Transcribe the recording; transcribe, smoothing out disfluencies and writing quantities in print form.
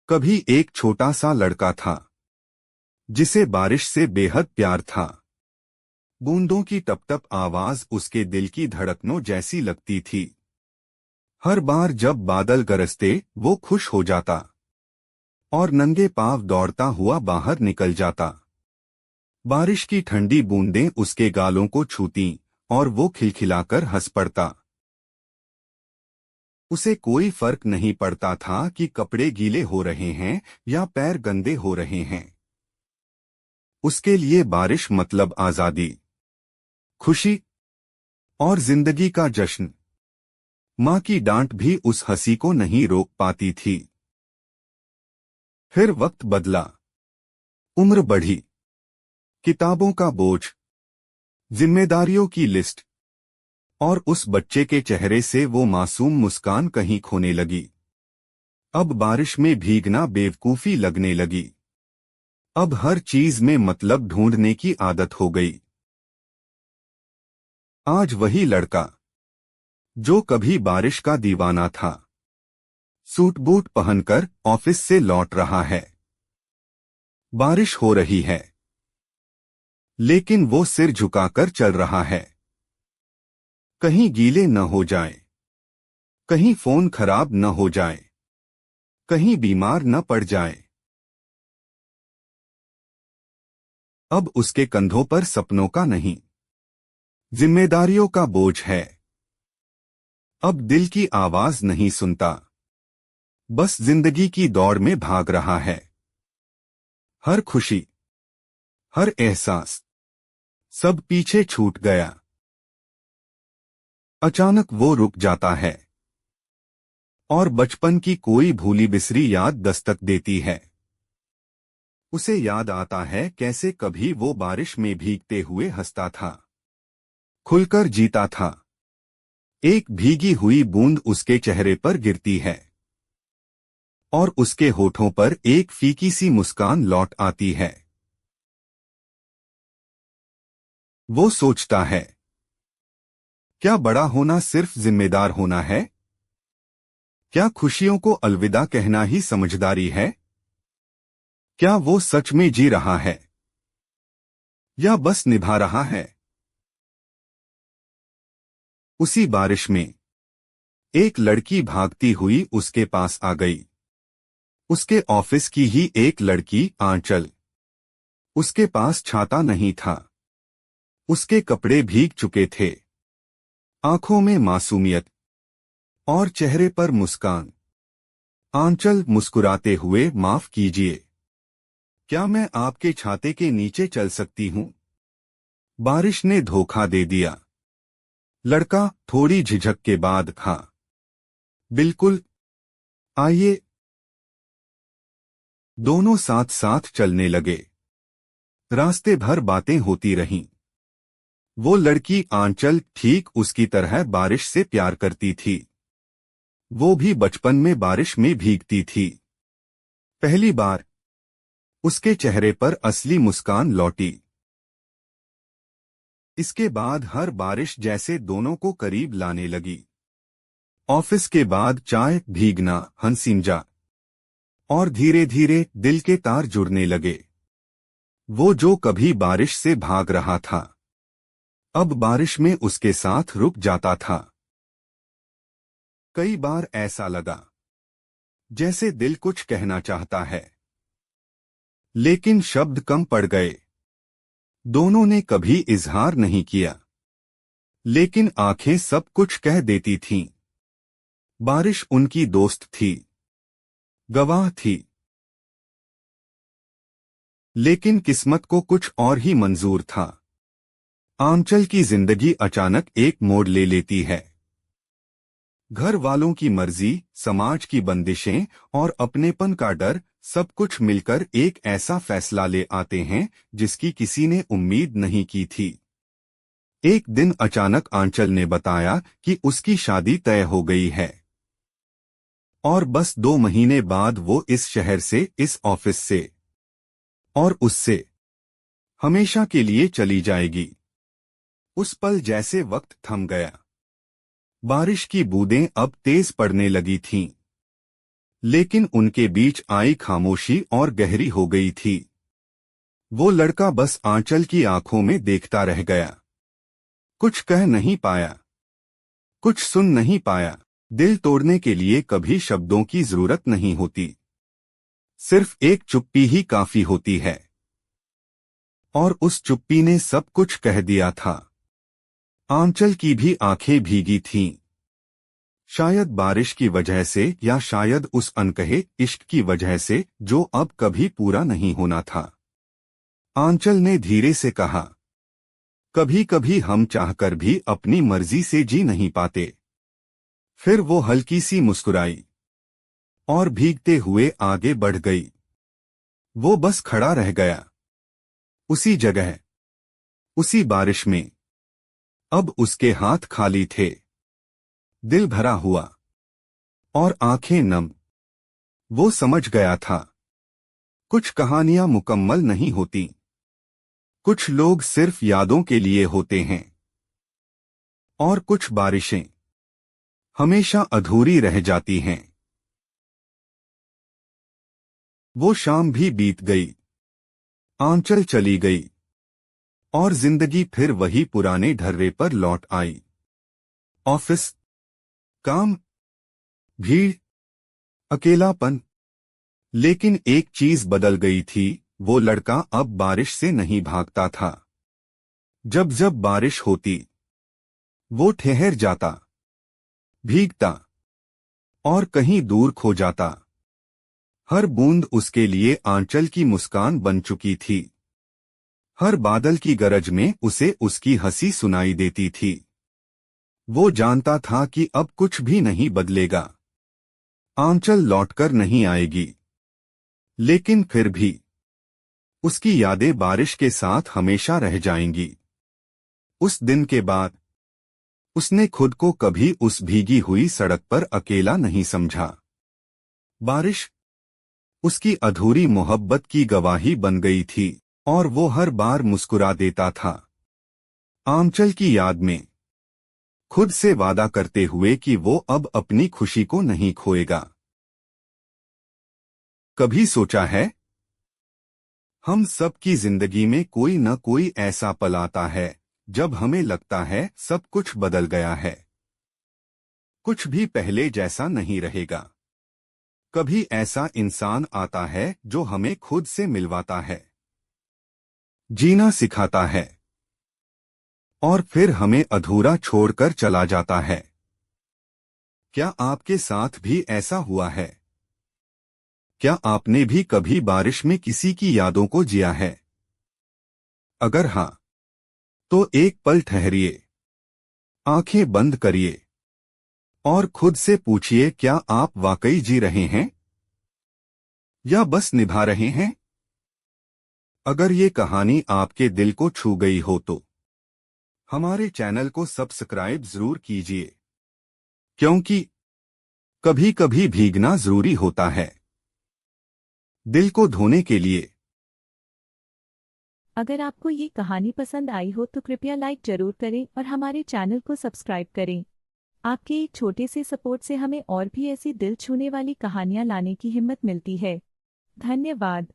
कभी एक छोटा सा लड़का था जिसे बारिश से बेहद प्यार था। बूंदों की टप-टप आवाज उसके दिल की धड़कनों जैसी लगती थी। हर बार जब बादल गरजते वो खुश हो जाता और नंगे पांव दौड़ता हुआ बाहर निकल जाता। बारिश की ठंडी बूंदें उसके गालों को छूतीं और वो खिलखिलाकर हंस पड़ता। उसे कोई फर्क नहीं पड़ता था कि कपड़े गीले हो रहे हैं या पैर गंदे हो रहे हैं। उसके लिए बारिश मतलब आजादी, खुशी और जिंदगी का जश्न। माँ की डांट भी उस हंसी को नहीं रोक पाती थी। फिर वक्त बदला, उम्र बढ़ी, किताबों का बोझ, जिम्मेदारियों की लिस्ट, और उस बच्चे के चेहरे से वो मासूम मुस्कान कहीं खोने लगी। अब बारिश में भीगना बेवकूफी लगने लगी। अब हर चीज में मतलब ढूंढने की आदत हो गई। आज वही लड़का जो कभी बारिश का दीवाना था, सूट बूट पहनकर ऑफिस से लौट रहा है। बारिश हो रही है, लेकिन वो सिर झुकाकर चल रहा है। कहीं गीले न हो जाए, कहीं फोन खराब न हो जाए, कहीं बीमार न पड़ जाए। अब उसके कंधों पर सपनों का नहीं, जिम्मेदारियों का बोझ है। अब दिल की आवाज नहीं सुनता, बस जिंदगी की दौड़ में भाग रहा है। हर खुशी, हर एहसास, सब पीछे छूट गया। अचानक वो रुक जाता है और बचपन की कोई भूली बिसरी याद दस्तक देती है। उसे याद आता है कैसे कभी वो बारिश में भीगते हुए हंसता था, खुलकर जीता था। एक भीगी हुई बूंद उसके चेहरे पर गिरती है और उसके होठों पर एक फीकी सी मुस्कान लौट आती है। वो सोचता है, क्या बड़ा होना सिर्फ जिम्मेदार होना है? क्या खुशियों को अलविदा कहना ही समझदारी है? क्या वो सच में जी रहा है या बस निभा रहा है? उसी बारिश में एक लड़की भागती हुई उसके पास आ गई। उसके ऑफिस की ही एक लड़की, आंचल। उसके पास छाता नहीं था, उसके कपड़े भीग चुके थे, आंखों में मासूमियत और चेहरे पर मुस्कान। आंचल मुस्कुराते हुए, माफ कीजिए, क्या मैं आपके छाते के नीचे चल सकती हूँ? बारिश ने धोखा दे दिया। लड़का थोड़ी झिझक के बाद, हाँ बिल्कुल, आइए। दोनों साथ साथ चलने लगे। रास्ते भर बातें होती रहीं। वो लड़की, आंचल, ठीक उसकी तरह बारिश से प्यार करती थी। वो भी बचपन में बारिश में भीगती थी। पहली बार उसके चेहरे पर असली मुस्कान लौटी। इसके बाद हर बारिश जैसे दोनों को करीब लाने लगी। ऑफिस के बाद चाय, भीगना, हंसिंजा, और धीरे धीरे दिल के तार जुड़ने लगे। वो जो कभी बारिश से भाग रहा था, अब बारिश में उसके साथ रुक जाता था। कई बार ऐसा लगा जैसे दिल कुछ कहना चाहता है, लेकिन शब्द कम पड़ गए। दोनों ने कभी इजहार नहीं किया, लेकिन आंखें सब कुछ कह देती थीं। बारिश उनकी दोस्त थी, गवाह थी, लेकिन किस्मत को कुछ और ही मंजूर था। आंचल की जिंदगी अचानक एक मोड़ ले लेती है। घर वालों की मर्जी, समाज की बंदिशें और अपनेपन का डर, सब कुछ मिलकर एक ऐसा फैसला ले आते हैं जिसकी किसी ने उम्मीद नहीं की थी। एक दिन अचानक आंचल ने बताया कि उसकी शादी तय हो गई है और बस 2 महीने बाद वो इस शहर से, इस ऑफिस से और उससे हमेशा के लिए चली जाएगी। उस पल जैसे वक्त थम गया। बारिश की बूंदें अब तेज पड़ने लगी थीं, लेकिन उनके बीच आई खामोशी और गहरी हो गई थी। वो लड़का बस आंचल की आंखों में देखता रह गया। कुछ कह नहीं पाया, कुछ सुन नहीं पाया। दिल तोड़ने के लिए कभी शब्दों की जरूरत नहीं होती, सिर्फ एक चुप्पी ही काफी होती है। और उस चुप्पी ने सब कुछ कह दिया था। आंचल की भी आंखें भीगी थीं, शायद बारिश की वजह से या शायद उस अनकहे इश्क की वजह से जो अब कभी पूरा नहीं होना था। आंचल ने धीरे से कहा, कभी कभी हम चाहकर भी अपनी मर्जी से जी नहीं पाते। फिर वो हल्की सी मुस्कुराई और भीगते हुए आगे बढ़ गई। वो बस खड़ा रह गया, उसी जगह, उसी बारिश में। अब उसके हाथ खाली थे, दिल भरा हुआ और आंखें नम। वो समझ गया था, कुछ कहानियां मुकम्मल नहीं होती, कुछ लोग सिर्फ यादों के लिए होते हैं, और कुछ बारिशें हमेशा अधूरी रह जाती हैं। वो शाम भी बीत गई, आंचल चली गई, और जिंदगी फिर वही पुराने ढर्रे पर लौट आई। ऑफिस, काम, भीड़, अकेलापन। लेकिन एक चीज बदल गई थी, वो लड़का अब बारिश से नहीं भागता था। जब जब बारिश होती, वो ठहर जाता, भीगता और कहीं दूर खो जाता। हर बूंद उसके लिए आंचल की मुस्कान बन चुकी थी। हर बादल की गरज में उसे उसकी हंसी सुनाई देती थी। वो जानता था कि अब कुछ भी नहीं बदलेगा, आंचल लौटकर नहीं आएगी। लेकिन फिर भी उसकी यादें बारिश के साथ हमेशा रह जाएंगी। उस दिन के बाद उसने खुद को कभी उस भीगी हुई सड़क पर अकेला नहीं समझा। बारिश उसकी अधूरी मोहब्बत की गवाही बन गई थी, और वो हर बार मुस्कुरा देता था, आंचल की याद में, खुद से वादा करते हुए कि वो अब अपनी खुशी को नहीं खोएगा। कभी सोचा है, हम सब की जिंदगी में कोई न कोई ऐसा पल आता है जब हमें लगता है सब कुछ बदल गया है, कुछ भी पहले जैसा नहीं रहेगा। कभी ऐसा इंसान आता है जो हमें खुद से मिलवाता है, जीना सिखाता है, और फिर हमें अधूरा छोड़कर चला जाता है। क्या आपके साथ भी ऐसा हुआ है? क्या आपने भी कभी बारिश में किसी की यादों को जिया है? अगर हाँ, तो एक पल ठहरिए, आंखें बंद करिए और खुद से पूछिए, क्या आप वाकई जी रहे हैं या बस निभा रहे हैं? अगर ये कहानी आपके दिल को छू गई हो तो हमारे चैनल को सब्सक्राइब जरूर कीजिए, क्योंकि कभी कभी भीगना जरूरी होता है, दिल को धोने के लिए। अगर आपको ये कहानी पसंद आई हो तो कृपया लाइक जरूर करें और हमारे चैनल को सब्सक्राइब करें। आपके एक छोटे से सपोर्ट से हमें और भी ऐसी दिल छूने वाली कहानियां लाने की हिम्मत मिलती है। धन्यवाद।